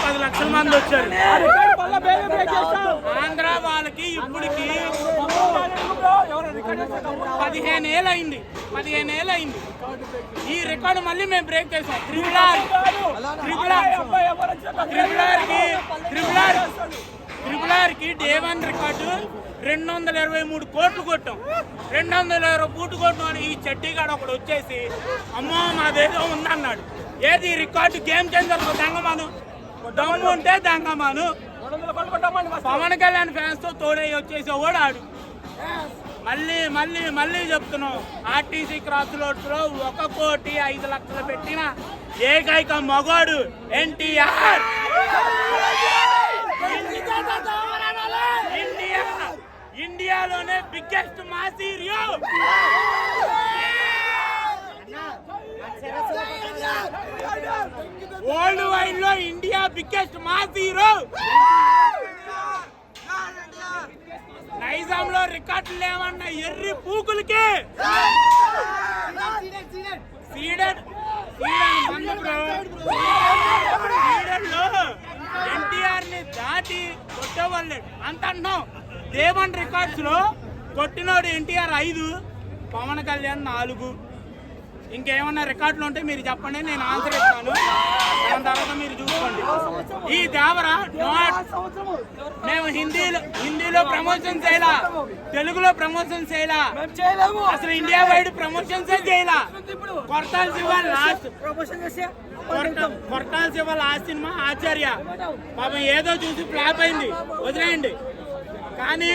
10 లక్షల మంది వచ్చారు. ఆంధ్ర వాళ్ళకి ఇప్పటికి 15 ఏళ్ళు అయింది. ఈ రికార్డు మళ్ళీ మేము బ్రేక్ చేసాం. ట్రిపుల్ ఆర్కి డే 1 రికార్డు 223 కోట్లు కొట్టాం. 220 కోట్లు కొట్టాం అని ఈ చెట్టిగాడు ఒకడు వచ్చేసి అమ్మో మాదేదో ఉందన్నాడు. ఏది రికార్డు? గేమ్ చేంజర్ దంగమాను, దమ్ము ఉంటే దంగమాను. పవన్ కళ్యాణ్ ఫ్యాన్స్ తో తోడై వచ్చేసేవాడు ఆడు. మళ్ళీ చెప్తున్నాం, ఆర్టీసీ క్రాస్ రోడ్స్ లో 1,05,00,000 పెట్టిన ఏకైక మగోడు ఎన్టీఆర్. ఇండియాలోనే biggest mass hero. World wide లో India biggest mass hero. Nizam లో రికార్డులు లేవన్న ఎర్రి పూకులకి సీడెడ్ లో ఎన్టీఆర్ ని దాటి కొట్టేవాళ్ళు అంత అంటున్నాం. డే 1 రికార్డ్స్ లో కొట్టినోడు ఎన్టీఆర్ 5, పవన్ కళ్యాణ్ 4. ఇంకేమన్నా రికార్డులు ఉంటే మీరు చెప్పండి, నేను ఆన్సర్ ఇస్తాను. దాని తర్వాత మీరు చూసుకోండి. ఈ దేవర మేము హిందీలో ప్రమోషన్ చేయాలా, తెలుగులో ప్రమోషన్ చేయాలా, అసలు ఇండియా వైడ్ ప్రమోషన్స్ చేయాలా. కొరటాల శివ లాస్ట్ సినిమా ఆచార్య పాపం ఏదో చూసి ఫ్లాప్ అయింది, వదిలేయండి. కానీ